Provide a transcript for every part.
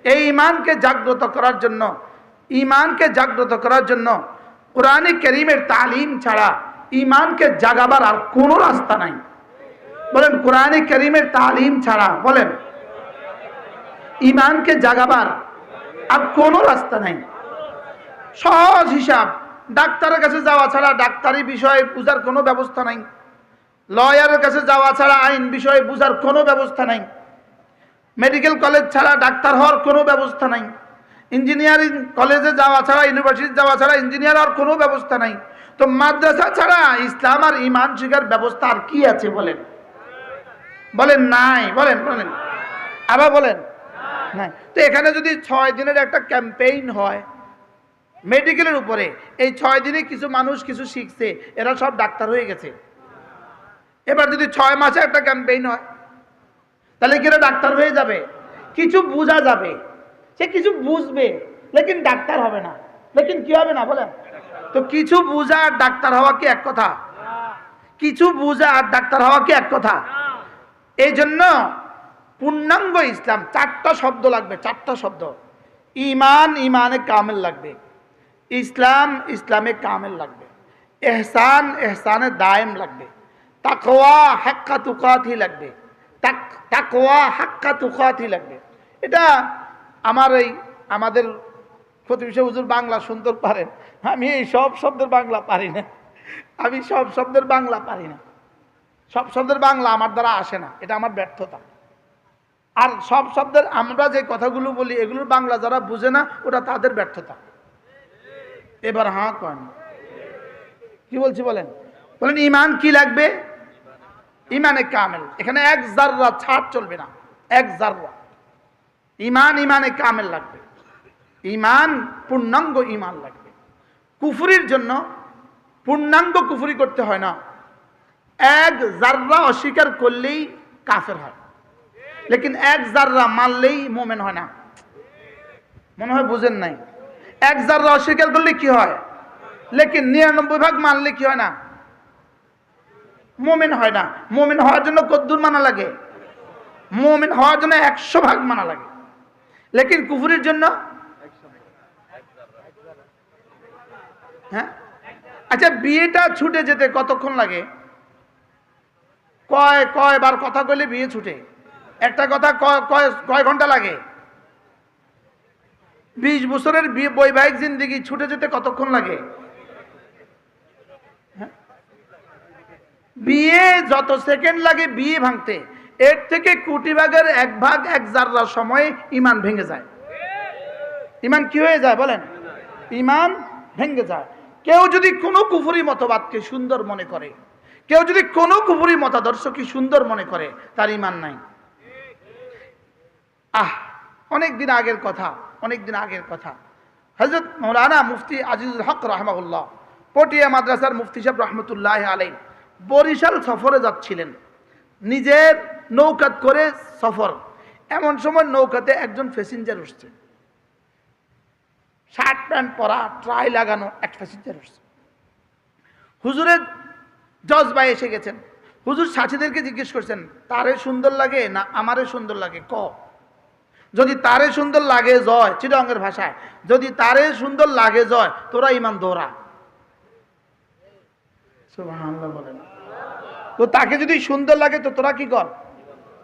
এই ঈমানকে জাগ্রত করার জন্য কোরআনে কারীমের তালিম ছাড়া ঈমানকে জাগাবার আর কোনো রাস্তা নাই। বলেন, কোরআনে কারীমের তালিম ছাড়া বলেন ঈমানকে জাগাবার আর কোনো রাস্তা নাই। সহজ হিসাব, ডাক্তারের কাছে যাওয়া ছাড়া ডাক্তারি বিষয়ে বুঝার কোনো ব্যবস্থা নাই। লয়ারের কাছে যাওয়া ছাড়া আইন বিষয়ে বুঝার কোনো ব্যবস্থা নাই। মেডিকেল কলেজ ছাড়া ডাক্তার হওয়ার কোনো ব্যবস্থা নাই। ইঞ্জিনিয়ারিং কলেজে যাওয়া ছাড়া, ইউনিভার্সিটি যাওয়া ছাড়া ইঞ্জিনিয়ার হওয়ার কোনো ব্যবস্থা নাই। তো মাদ্রাসা ছাড়া ইসলাম আর ঈমান শিখার ব্যবস্থা আর কি আছে বলেন? বলেন নাই। বলেন বলেন আবার বলেন নাই। তো এখানে যদি 6 দিনের একটা ক্যাম্পেইন হয় মেডিকেলের উপরে, এই 6 দিনে কিছু মানুষ কিছু শিখছে, এরা সব ডাক্তার হয়ে গেছে। এবার যদি 6 মাসে একটা ক্যাম্পেইন হয়, তাহলে কি এরা ডাক্তার হয়ে যাবে? কিছু বোঝা যাবে, সে কিছু বুঝবে, লেকিন ডাক্তার হবে না। লেকিন কি হবে না বলেন? তো কিছু বোঝা আর ডাক্তার হওয়া কি এক কথা? কিছু বোঝা আর ডাক্তার হওয়া কি এক কথা? এই জন্য পূর্ণাঙ্গ ইসলাম 4টা শব্দ লাগবে, 4টা শব্দ। ঈমান ঈমানে কামেল লাগবে, ইসলাম ইসলামে কামেল লাগবে, ইহসান ইহসানে দায়েম লাগবে, তাকওয়া হাক্কা তুকাতি লাগবে, তাকওয়া হাক্কা তুকাতি লাগবে। এটা আমাদের প্রতিবেশী হুজুর বাংলা সুন্দর পারেন, আমি এই সব শব্দের বাংলা পারি না। আমি সব শব্দের বাংলা পারি না, সব শব্দের বাংলা আমার দ্বারা আসে না, এটা আমার ব্যর্থতা। আর সব শব্দের আমরা যে কথাগুলো বলি এগুলোর বাংলা যারা বুঝে না, ওটা তাদের ব্যর্থতা। এবার হ্যাঁ কন, কি বলছি বলেন? বলেন ঈমান কি লাগবে? ঈমানে কামেল। এখানে এক জাররা ছাড় চলবে না, এক জাররা। ঈমান ঈমানে কামেল লাগবে, ঈমান পূর্ণাঙ্গ ঈমান লাগবে। কুফরির জন্য পূর্ণাঙ্গ কুফরি করতে হয় না, এক জাররা অস্বীকার করলেই কাফের হয়। লেকিন এক জাররা মানলেই মোমেন হয় না। মনে হয় বুঝেন নাই। এক জাররা অস্বীকার করলে কি হয়? লেকিন 99 ভাগ মানলে কি হয় না? মোমেন হয় না। মোমেন হওয়ার জন্য কদ্দুর মানা লাগে? মোমেন হওয়ার জন্য 100 ভাগ মানা লাগে। লেকিন কুফরির জন্য হ্যাঁ, আচ্ছা বিয়েটা ছুটে যেতে কতক্ষণ লাগে? কয়বার কথা কইলে বিয়ে ছুটে? একটা কথা কয় ঘন্টা লাগে? 20 বছরের বৈবাহিক জিন্দেগি ছুটে যেতে কতক্ষণ লাগে? বিয়ে যত সেকেন্ড লাগে বিয়ে ভাঙতে, এর থেকে কোটি ভাগের 1 ভাগ 1 জাররা সময়ে ঈমান ভেঙে যায়। ঈমান কি হয়ে যায় বলেন? ঈমান ভেঙে যায়। কেউ যদি কোনো কুফরি মতবাদকে সুন্দর মনে করে, কেউ যদি কোনো কুফরি মতাদর্শকে সুন্দর মনে করে, তার ঈমান নাই। অনেকদিন আগের কথা, হযরত মাওলানা মুফতি আজিজুল হক রাহমাহুল্লাহ, পটিয়া মাদ্রাসার মুফতি সাহেব রহমতুল্লাহ আলাইহি বরিশাল সফরে যাচ্ছিলেন, নিজের নৌকাত করে সফর। এমন সময় নৌকাতে একজন প্যাসেঞ্জার উঠছে, শার্ট প্যান্ট পরা, ট্রাই লাগানো এক প্যাসেঞ্জার উঠছে। হুজুরের জজবাই এসে গেছেন। হুজুর সাথীদেরকে জিজ্ঞেস করছেন, তারে সুন্দর লাগে না আমারে সুন্দর লাগে? যদি তারে সুন্দর লাগে জয়, চিটাঙ্গের ভাষায়, যদি তারে সুন্দর লাগে জয়, তোরা ঈমান দৌড়া। সুবহানাল্লাহ বলেন। তো তাকে যদি সুন্দর লাগে তো তোরা কি কর?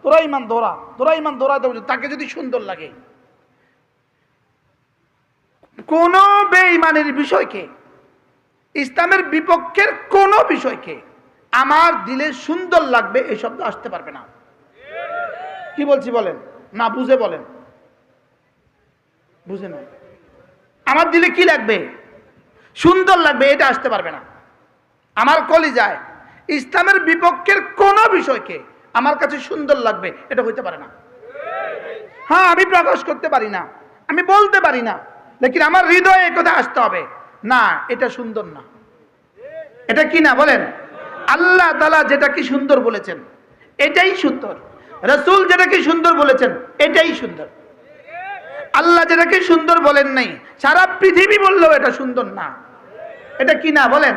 তোরা ঈমান দৌড়া, তোরা ঈমান দৌড়া। তাকে যদি সুন্দর লাগে, কোন বেঈমানের বিষয়কে, ইসলামের বিপক্ষের কোন বিষয়কে আমার দিলে সুন্দর লাগবে এই শব্দ আসতে পারবে না। কি বলছি বলেন? না বুঝে বলেন, বুঝে না। আমার দিলে কি লাগবে? সুন্দর লাগবে, এটা আসতে পারবে না। আমার কলিজায় ইসলামের বিপক্ষের কোন বিষয়কে আমার কাছে সুন্দর লাগবে, এটা হইতে পারে না। হ্যাঁ, আমি প্রকাশ করতে পারি না, আমি বলতে পারি না, লেকিন আমার হৃদয়ে কথা আসতে হবে, না এটা সুন্দর না। এটা কি না বলেন? আল্লাহ তাআলা যেটা কি সুন্দর বলেছেন এটাই সুন্দর, রাসূল যেটা কি সুন্দর বলেছেন এটাই সুন্দর। আল্লাহ যেটাকে সুন্দর বলেন নাই, সারা পৃথিবী বললেও এটা সুন্দর না। এটা কি না বলেন?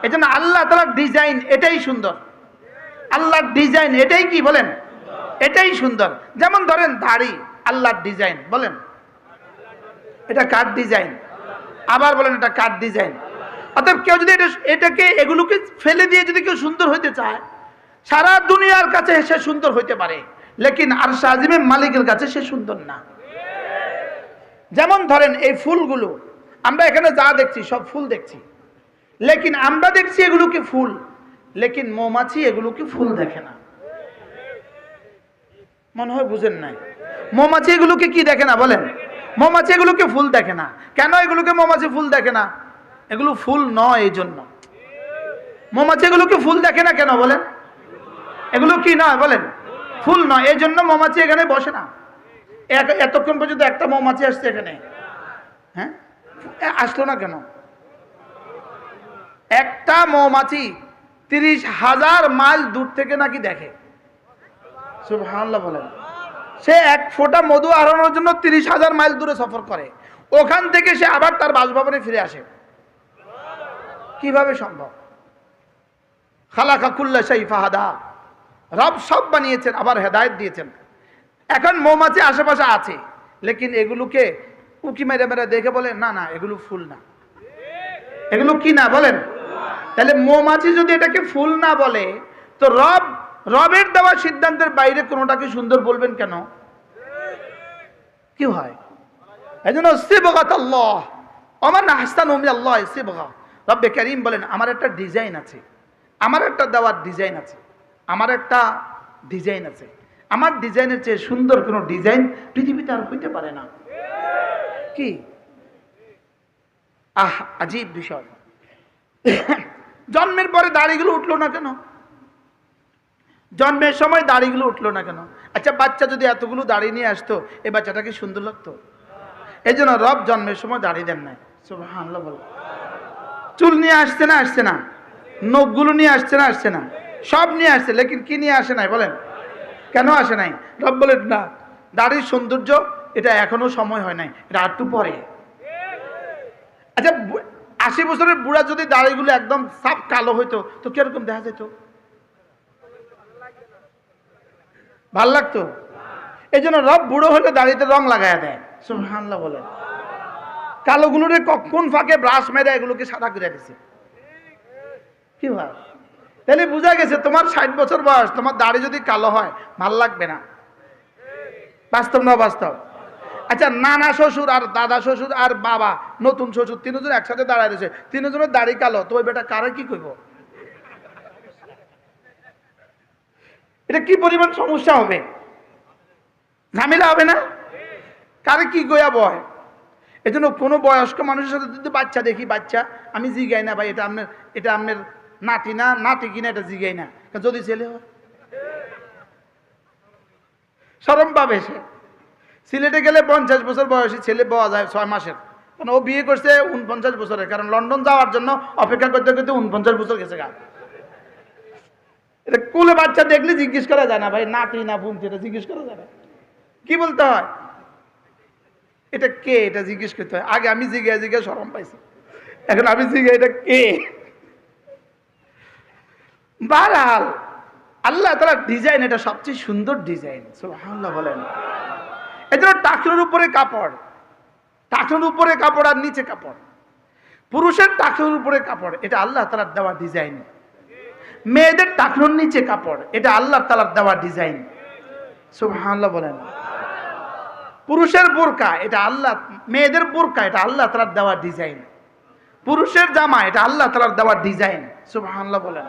এজন্য আল্লাহ তাআলার ডিজাইন এটাই সুন্দর, আল্লাহর ডিজাইন এটাই কি বলেন? এটাই সুন্দর। যেমন ধরেন দাড়ি, আল্লাহর ডিজাইন। বলেন এটা কার ডিজাইন? আবার বলেন এটা কার ডিজাইন? অতএব কেউ যদি এটাকে এগুলোকে ফেলে দিয়ে যদি কেউ সুন্দর হইতে চায়, সারা দুনিয়ার কাছে সে সুন্দর হইতে পারে, লেকিন আরশ আজিমের মালিকের কাছে সে সুন্দর না। যেমন ধরেন এই ফুলগুলো, আমরা এখানে যা দেখছি সব ফুল দেখছি, লেকিন আমরা দেখছি এগুলোকে ফুল, লেকিন মৌমাছি এগুলোকে ফুল দেখে না। মনে হয় বুঝেন নাই। মৌমাছি এগুলোকে কি দেখে না? বলেন মৌমাছি এগুলোকে ফুল দেখে না। কেন এগুলোকে মৌমাছি ফুল দেখে না? এগুলো ফুল নয়, এই জন্য মৌমাছি এগুলোকে ফুল দেখে না। কেন বলেন? এগুলো কি নয়? বলেন ফুল নয়, এই জন্য মৌমাছি এখানে বসে না। এতক্ষণ পর্যন্ত একটা মৌমাছি আসছে এখানে, হ্যাঁ আসলো না কেন? একটা মৌমাছি 30,000 মাইল দূর থেকে নাকি দেখে। সুবহানাল্লাহ বলেন। সে এক ফোঁটা মধু আহরণের জন্য 30,000 মাইল দূরে সফর করে, ওখান থেকে সে আবার তার বাসভবনে ফিরে আসে। কিভাবে সম্ভব? খালাকা কুল্লা শাই ফাহাদা, রব সব বানিয়েছেন আবার হেদায়েত দিয়েছেন। এখন মৌমাছি আশেপাশে আছে, লেকিন এগুলোকে উকি মেরে মেরে দেখে বলে না না এগুলো ফুল না। এগুলো কি না? বলেন। তাহলে মৌমাছি যদি এটাকে ফুল না বলে, তো রবের দেওয়া সিদ্ধান্তের বাইরে কোনোটাকে সুন্দর বলবেন কেন? কি হয়? এই জন্য সিবগাতুল্লাহ ওমান আহসানু মিনাল্লাহ সিবগা। রব্বে কারীম বলেন আমার একটা ডিজাইন আছে, আমার একটা দেওয়ার ডিজাইন আছে, আমার একটা ডিজাইন আছে। আমার ডিজাইনের চেয়ে সুন্দর কোনো ডিজাইন পৃথিবীতে আর হইতে পারে না। কি আজীব বিষয়। জন্মের পরে দাড়িগুলো উঠলো না কেন? জন্মের সময় দাড়িগুলো উঠলো না কেন? আচ্ছা বাচ্চা যদি এতগুলো দাড়ি নিয়ে আসতো, এই বাচ্চাটাকে সুন্দর লাগতো? এই জন্য রব জন্মের সময় দাড়ি দেন নাই। সুবহানাল্লাহ বল। চুল নিয়ে আসছে না? আসছে না? নখগুলো নিয়ে আসছে না? আসছে না? সব নিয়ে আসছে, লেকিন কি নিয়ে আসে নাই? বলেন কেন আসে নাই? রব বলেন না, দাড়ির সৌন্দর্য এটা এখনো সময় হয় নাই, এটা একটু পরে। আচ্ছা 80 বছরের বুড়া যদি দাড়িগুলো একদম সাফ কালো হইতো তো কিরকম দেখা যেত? ভাল লাগতো? এই জন্য রব বুড়ো হলে দাড়িতে রং লাগায় দেয়। সুবহানাল্লাহ বলেন। কালোগুলোরে কোন ফাঁকে ব্রাশ মেরে এগুলোকে সাদা করে দিছে। কি হয়? তাহলে বোঝা গেছে তোমার 60 বছর বয়স, তোমার দাড়ি যদি কালো হয় ভাল লাগবে না। বাস্তব না বাস্তব? আচ্ছা নানা শ্বশুর আর দাদা শ্বশুর আর বাবা নতুন শ্বশুর তিনজন একসাথে দাঁড়ায় রয়েছে, তিনজনের দাড়ি কালো, তো ওই বেটা কারে কি কইব? এটা কি পরিমাণ সমস্যা হবে, ঝামেলা হবে না? কারে কি কইয়া বয়? এই জন্য কোনো বয়স্ক মানুষের সাথে যদি বাচ্চা দেখি, বাচ্চা আমি জিগাই না ভাই এটা আপনার নাতি না নাতি কিনা, এটা জিগাই না। যদি ছেলে হয় শরম পাবে সে। সিলেটে গেলে 50 বছর বয়সী ছেলে পাওয়া যায় 6 মাসের, কারণ ও বিয়ে করছে 49 বছরের, কারণ লন্ডন যাওয়ার জন্য অপেক্ষা করতে করতে 49 বছর গেছে গা। এটা কোলে বাচ্চা দেখলে জিজ্ঞেস করা যায় না ভাই নাতি না বোনতি, এটা জিজ্ঞেস করা যায় না। কি বলতে হয়? এটা কে, এটা জিজ্ঞেস করতে হয়। আগে আমি জিজ্ঞে শরম পাইছি, এখন আমি জিজ্ঞে এটা কে। বারহাল আল্লাহ তাআলার ডিজাইন এটা সবচেয়ে সুন্দর ডিজাইন। সুবহানাল্লাহ বলেন। এজন্য টাকনুর উপরে কাপড়, টাকনুর উপরে কাপড় আর নিচে কাপড়, পুরুষের টাকনুর উপরে কাপড়, এটা আল্লাহ তাআলার দেওয়া ডিজাইন। মেয়েদের টাকনুর নিচে কাপড়, এটা আল্লাহ তাআলার দেওয়া ডিজাইন। সুবহানাল্লাহ বলেন। পুরুষের বোরকা এটা আল্লাহ, মেয়েদের বোরকা এটা আল্লাহ তাআলার দেওয়া ডিজাইন। পুরুষের জামা এটা আল্লাহ তাআলার দেওয়া ডিজাইন। সুবহানাল্লাহ বলেন।